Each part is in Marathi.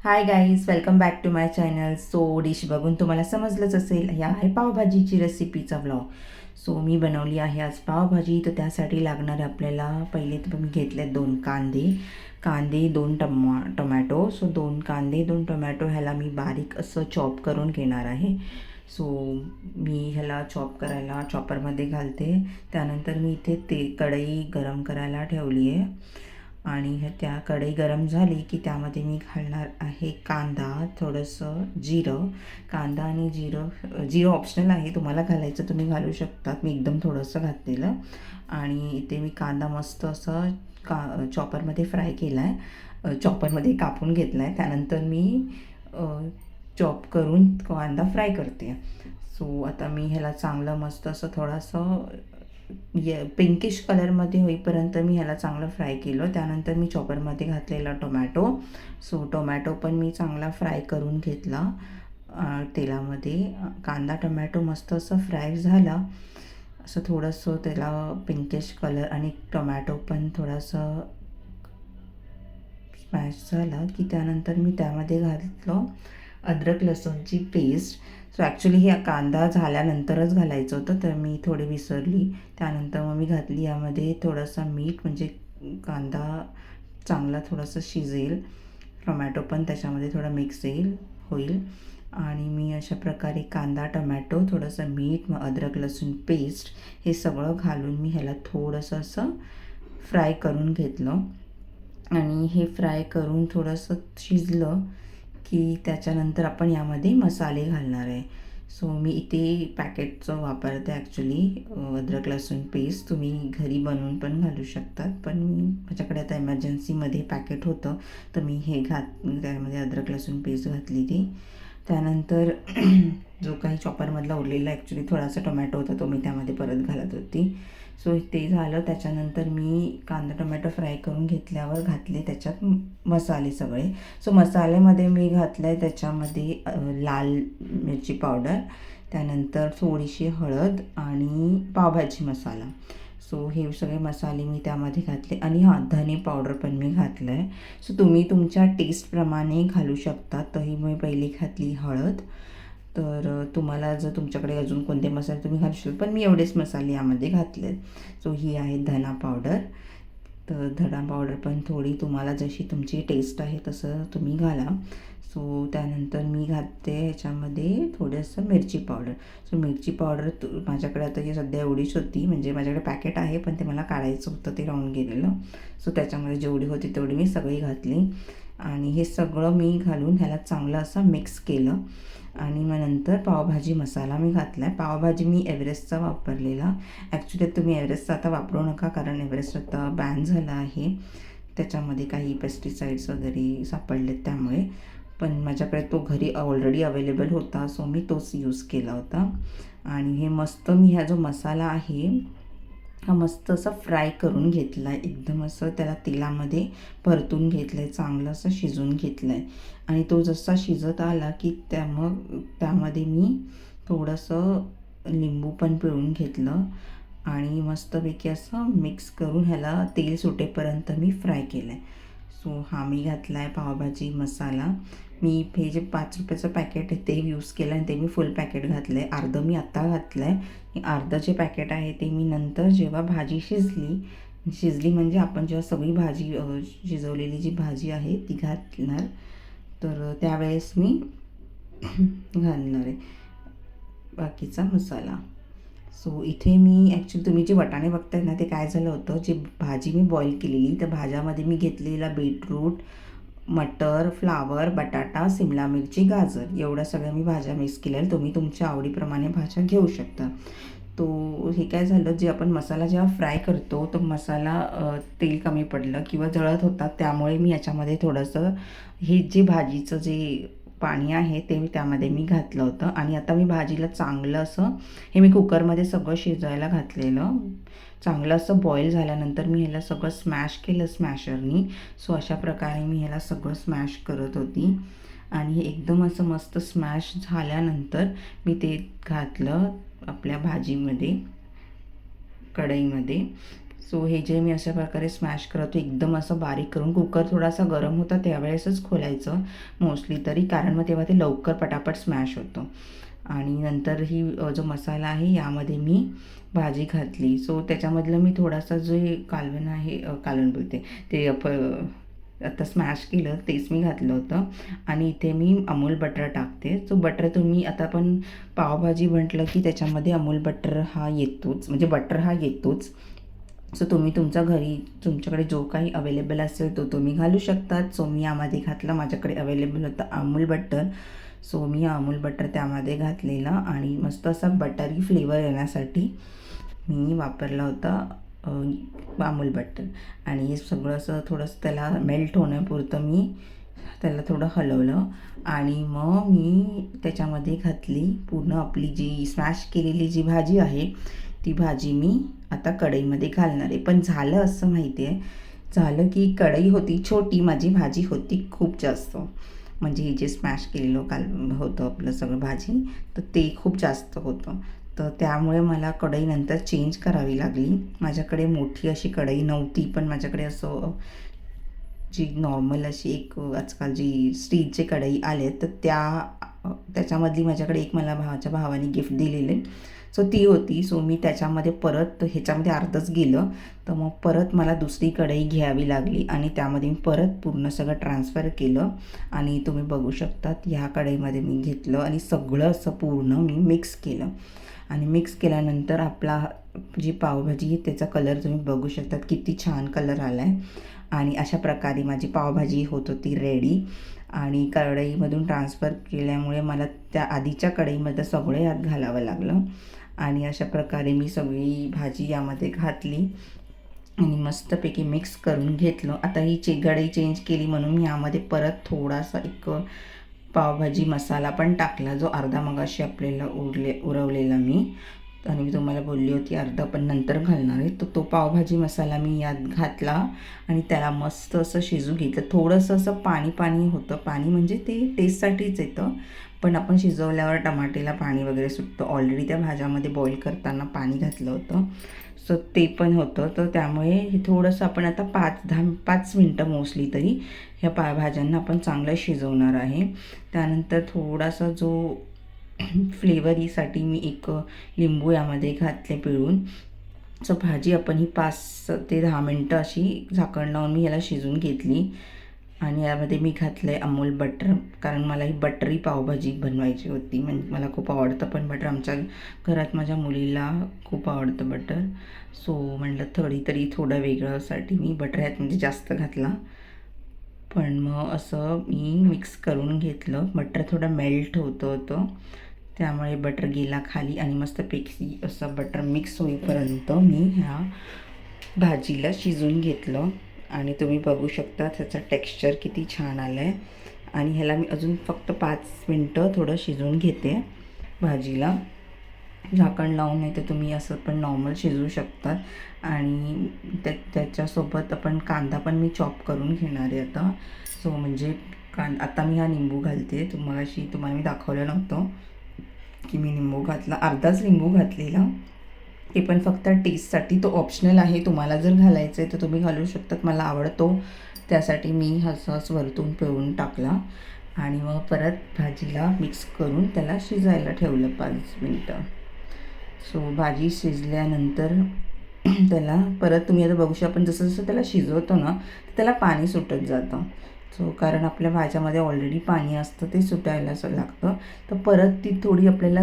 High guys, welcome back to my channel. So dish बघून तुम्हाला समजलंच असेल, ह्या आहे पावभाजीची रेसिपीचा व्लॉग. सो मी बनवली आहे आज पावभाजी. तर त्यासाठी लागणार आपल्याला पहिले तर मी घेतले 2 कांदे, 2 टोमॅटो. सो 2 कांदे 2 टोमॅटो ह्याला मी बारीक असं चॉप करून घेणार आहे. सो मी ह्याला चॉप करायला चॉपरमध्ये घालते. त्यानंतर मी इथे कढई गरम करायला ठेवली आहे आणि त्या कढई गरम झाली की त्यामध्ये मी घालणार आहे कांदा, थोडंसं जिरं. कांदा आणि जिरं ऑप्शनल आहे, तुम्हाला घालायचं तुम्ही घालू शकतात. मी एकदम थोडंसं घातलेलं. आणि इथे मी कांदा मस्त असं चॉपरमध्ये फ्राय केला आहे, चॉपरमध्ये कापून घेतला आहे. त्यानंतर मी चॉप करून कांदा फ्राय करते. सो आता मी ह्याला चांगलं मस्त असं थोडंसं पिंकिश कलरमध्ये होईपर्यंत मी ह्याला चांगलं फ्राय केलं. त्यानंतर मी चॉपरमध्ये घातलेला टोमॅटो. सो टोमॅटो पण मी चांगला फ्राय करून घेतला तेलामध्ये. कांदा टोमॅटो मस्त असं फ्राय झाला, असं थोडंसं त्याला पिंकिश कलर आणि टोमॅटो पण थोडंसं स्मॅश झाला की त्यानंतर मी त्यामध्ये घातलं अद्रक लसूणची पेस्ट. सो ॲक्च्युली ही कांदा झाल्यानंतरच घालायचं होतं, तर मी थोडी विसरली. त्यानंतर मग मी घातली यामध्ये थोडंसं मीठ, म्हणजे कांदा चांगला थोडंसं शिजेल, टोमॅटो पण त्याच्यामध्ये थोडा मिक्स होईल. आणि मी अशा प्रकारे कांदा टोमॅटो, थोडंसं मीठ, मग अद्रक लसूण पेस्ट हे सगळं घालून मी ह्याला थोडंसं असं फ्राय करून घेतलं. आणि हे फ्राय करून थोडंसं शिजलं की त्याच्यानंतर आपण यामध्ये मसाले घालणार आहे. सो मी इथे पॅकेटचं वापरते ॲक्च्युली, अद्रक लसूण पेस्ट. तुम्ही घरी बनवून पण घालू शकतात, पण माझ्याकडे आता इमर्जन्सीमध्ये पॅकेट होतं, तर मी हे त्यामध्ये अद्रक लसूण पेस्ट घातली ती. त्यानंतर जो काही चॉपरमधला उरलेला ॲक्च्युली थोडासा टोमॅटो होता, तो मी त्यामध्ये परत घालत होती. सो ते झालं. त्याच्यानंतर मी कांदा टोमॅटो फ्राय करून घेतल्यावर घातले त्याच्यात मसाले सगळे. सो मसाल्यामध्ये मी घातलं आहे त्याच्यामध्ये लाल मिरची पावडर, त्यानंतर थोडीशी हळद आणि पावभाजी मसाला. सो हे सगळे मसाले मी त्यामध्ये घातले. आणि धने पावडर पण मी घातलं आहे. सो तुम्ही तुमच्या टेस्टप्रमाणे घालू शकता. तरी मी पहिली घातली हळद. तर तुम्हाला जर तुमच्याकडे अजून कोणते मसाले तुम्ही घालू शकता, पण मी एवढेच मसाले यामध्ये घातले. सो ही आहे धना पावडर. तर धना पावडर पण थोडी तुम्हाला जशी तुमची टेस्ट आहे तसं तुम्ही घाला. सो त्यानंतर मी घालते ह्याच्यामध्ये थोडंसं मिरची पावडर. सो मिरची पावडर माझ्याकडे आता ही सध्या एवढीच होती, म्हणजे माझ्याकडे पॅकेट आहे पण ते मला काढायचं होतं, ते राहून गेलेलं. सो त्याच्यामध्ये जेवढी होती तेवढी मी सगळी घातली. आणि हे सगळं मी घालून ह्याला चांगलं असं मिक्स केलं. आणि मग नंतर पावभाजी मसाला मी घातला आहे. पावभाजी मी एव्हरेस्टचा वापरलेला. ॲक्च्युली तुम्ही एव्हरेस्टचा आता वापरू नका, कारण एव्हरेस्ट आता बॅन झाला आहे, त्याच्यामध्ये काही पेस्टिसाइड्स वगैरे सापडलेत त्यामुळे. पण माझ्याकडे तो घरी ऑलरेडी अवेलेबल होता, सो मी तोच यूज केला होता. आणि हे मस्त मी हा जो मसाला आहे हा मस्त असं फ्राय करून घेतला आहे, एकदम असं त्याला तेलामध्ये परतून घेतलं आहे, चांगलं असं शिजवून घेतलं आहे. आणि तो जसा शिजत आला की त्यामध्ये मी थोडंसं लिंबू पण पिळून घेतलं आणि मस्तपैकी असं मिक्स करून ह्याला तेल सुटेपर्यंत मी फ्राय केलं आहे. सो हा मी घातला आहे पावभाजी मसाला. मी हे जे 5 रुपयाचं पॅकेट आहे ते यूज केलं आणि ते मी फुल पॅकेट घातलं आहे. अर्धं मी आत्ता घातलं आहे, अर्धं जे पॅकेट आहे ते मी नंतर जेव्हा भाजी शिजली म्हणजे आपण जेव्हा सगळी भाजी शिजवलेली जी भाजी आहे ती घालणार, तर त्यावेळेस मी घालणार आहे बाकीचा मसाला. सो इथे मी ॲक्च्युली तुम्ही जे वाटाणे बघताय ना, ते काय झालं होतं, जी भाजी मी बॉईल केलेली त्या भाज्यामध्ये मी घेतलेला बीटरूट, मटर, फ्लावर, बटाटा, सिमला मिरची, गाजर एवढ्या सगळ्या मी भाज्या मिक्स केल्या. तुम्ही तुमच्या आवडीप्रमाणे भाज्या घेऊ शकता. तो हे काय झालं, जे आपण मसाला जेव्हा फ्राय करतो तो मसाला तेल कमी पडलं किंवा जळत होता, त्यामुळे मी याच्यामध्ये थोडंसं हे जे भाजीचं जे पाणी आहे ते त्यामध्ये मी घातलं होतं. आणि आता मी भाजीला चांगलं असं हे मी कुकरमध्ये सगळं शिजायला घातलेलं. चांगलं असं बॉईल झाल्यानंतर मी ह्याला सगळं स्मॅश केलं स्मॅशरनी. सो अशा प्रकारे मी ह्याला सगळं स्मॅश करत होती. आणि एकदम असं मस्त स्मॅश झाल्यानंतर मी ते घातलं आपल्या भाजीमध्ये, कढईमध्ये. सो हे जे मी अशा प्रकारे स्मॅश करतो एकदम असं बारीक करून, कुकर थोडासा गरम होता त्यावेळेसच खोलायचं मोस्टली तरी, कारण मग तेव्हा ते लवकर पटापट स्मॅश होतं. आणि नंतर ही जो मसाला आहे यामध्ये मी भाजी घातली. सो त्याच्यामधलं मी थोडासा जे कालवण आहे, कालवण बोलते ते आता स्मॅश केलं तेच मी घातलं होतं. आणि इथे मी अमूल बटर टाकते. सो बटर तुम्ही आता पण पावभाजी म्हटलं की त्याच्यामध्ये अमूल बटर हा येतोच, म्हणजे बटर हा येतोच. सो तुम्ही तुमच्या घरी तुमच्याकडे जो काही अवेलेबल असेल तो तुम्ही घालू शकतात. सो मी यामध्ये घातलं, माझ्याकडे अवेलेबल होतं अमूल बटर. सो मी अमूल बटर त्यामध्ये घातलेलं आणि मस्त असा बटरी फ्लेवर येण्यासाठी मी वापरला होता अमूल बटर. आणि हे सगळं असं थोडंसं त्याला मेल्ट होण्यापुरतं मी त्याला थोडं हलवलं. आणि मग मी त्याच्यामध्ये घातली पूर्ण आपली जी स्मॅश केलेली जी भाजी आहे ती भाजी मी आता कढईमध्ये घालणार आहे. पण झालं असं माहिती आहे, झालं की कढई होती छोटी, माझी भाजी होती खूप जास्त, म्हणजे हे जे स्मॅश केलेलं काल होतं आपलं सगळं भाजी, तर ते खूप जास्त होतं. तर त्यामुळे मला कढई नंतर चेंज करावी लागली. माझ्याकडे मोठी अशी कढई नव्हती, पण माझ्याकडे असं जी नॉर्मल अशी एक आजकाल जी स्टीलची कढई आले तर त्याच्यामधली माझ्याकडे एक मला माझ्या भावाने गिफ्ट दिलेले. सो ती होती. सो मी त्याच्यामध्ये परत ह्याच्यामध्ये अर्धच गेलं, तर मग परत मला दुसरी कढई घ्यावी लागली आणि त्यामध्ये मी परत पूर्ण सगळं ट्रान्सफर केलं. आणि तुम्ही बघू शकतात ह्या कढईमध्ये मी घेतलं आणि सगळं असं पूर्ण मी मिक्स केलं. आणि मिक्स केल्यानंतर आपला जी पावभाजी आहे त्याचा कलर तुम्ही बघू शकतात किती छान कलर आला आहे. आणि अशा प्रकारे माझी पावभाजी होत होती रेडी. आणि कढईमधून ट्रान्सफर केल्यामुळे मला त्या आधीच्या कढईमध्ये सगळं यात घालावं लागलं. आणि अशा प्रकारे मी सगळी भाजी यामध्ये घातली आणि मस्तपैकी मिक्स करून घेतलं. आता ही कढई चेंज केली म्हणून मी यामध्ये परत थोडासा एक पावभाजी मसाला पण टाकला, जो अर्धा मगाशी आपल्याला उरवलेला मी, आणि मी तुम्हाला बोलली होती अर्धा पण नंतर घालणार आहे. तर तो पावभाजी मसाला मी यात घातला आणि त्याला मस्त असं शिजू घेतलं. थोडंसं असं पाणी पाणी होतं, पाणी म्हणजे ते टेस्टसाठीच येतं, पण आपण शिजवल्यावर टमाटेला पाणी वगैरे सुटतं. ऑलरेडी त्या भाज्यामध्ये बॉईल करताना पाणी घातलं होतं, सो ते पण होतं. तर त्यामुळे हे थोडंसं आपण आता 5 मिनटं मोस्टली तरी ह्या भाज्यांना आपण चांगलं शिजवणार आहे. त्यानंतर थोडासा जो फ्लेवरीसाठी मी एक लिंबू यामध्ये घातले पिळून. सो भाजी आपण ही 5 ते 10 मिनटं अशी झाकण लावून मी ह्याला शिजवून घेतली. आणि यामध्ये मी घातलं आहे अमूल बटर, कारण मला ही बटरी पावभाजी बनवायची होती. म्हणजे मला खूप आवडतं पण बटर, आमच्या घरात माझ्या मुलीला खूप आवडतं बटर. सो म्हटलं थोडं वेगळंसाठी मी बटर ह्यात म्हणजे जास्त घातला. पण मग असं मी मिक्स करून घेतलं. बटर थोडं मेल्ट होतं त्यामुळे बटर गेला खाली आणि मस्तपैकी असं बटर मिक्स होईपर्यंत मी ह्या भाजीला शिजवून घेतलं. आणि तुम्ही बघू शकता त्याचं टेक्स्चर किती छान आलं आहे. आणि ह्याला मी अजून फक्त 5 मिनटं थोडं शिजवून घेते भाजीला, झाकण लावून. नाही तर तुम्ही असं पण नॉर्मल शिजवू शकतात. आणि त्याच्यासोबत आपण कांदा पण मी चॉप करून घेणार आहे आता. सो म्हणजे आता मी हा लिंबू घालते. तुम्हाला मी दाखवलं नव्हतं की मी लिंबू घातला, अर्धाच लिंबू घातलेला, ते पण फक्त टेस्टसाठी. तो ऑप्शनल आहे, तुम्हाला जर घालायचं आहे तर तुम्ही घालू शकतात. मला आवडतो त्यासाठी मी हसहस वरतून पिळून टाकला. आणि मग परत भाजीला मिक्स करून त्याला शिजायला ठेवलं 5 मिनटं. सो भाजी शिजल्यानंतर त्याला परत तुम्ही आता बघू शकता, आपण जसं जसं त्याला शिजवतो ना त्याला पाणी सुटत जातं. सो कारण आपल्या भाज्यामध्ये ऑलरेडी पाणी असतं, ते सुटायला असं लागतं. तर परत ती थोडी आपल्याला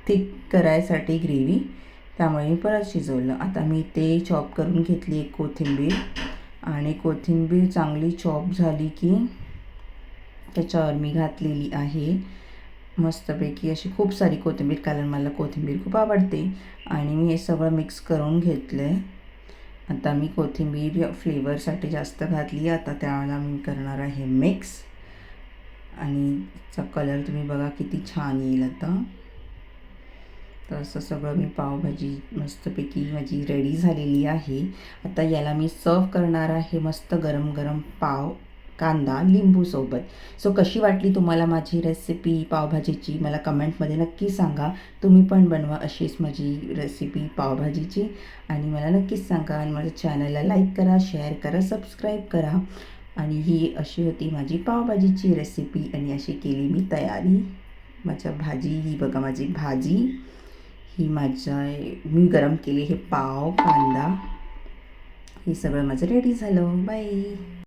थिक करायसाठी ग्रेव्ही, त्यामुळे मी परत शिजवलं. आता मी ते चॉप करून घेतली एक कोथिंबीर. आणि कोथिंबीर चांगली चॉप झाली की त्याच्यावर मी घातलेली आहे मस्तपैकी अशी खूप सारी कोथिंबीर, कारण मला कोथिंबीर खूप आवडते. आणि मी हे सगळं मिक्स करून घेतलं आहे. आता मी कोथिंबीर फ्लेवरसाठी जास्त घातली. आता त्याला मी करणार आहे मिक्स. आणि चा कलर तुम्ही बघा किती छान येईल आता. तर असं सगळं मी पावभाजी मस्तपैकी माझी रेडी झालेली आहे. आता याला मी सर्व करणार आहे मस्त गरम गरम पाव कांदा लिंबूसोबत. सो कशी वाटली तुम्हाला माझी रेसिपी पावभाजीची मला कमेंटमध्ये नक्की सांगा. तुम्ही पण बनवा अशीच माझी रेसिपी पावभाजीची आणि मला नक्कीच सांगा. आणि माझ्या चॅनलला लाईक करा, शेअर करा, सबस्क्राईब करा. आणि ही अशी होती माझी पावभाजीची रेसिपी आणि अशी केली मी तयारी. माझ्या भाजी ही बघा, माझी भाजी ही मी गरम केली हे पाव, कांदा, हे सगळं माझं रेडी झालं. बाय.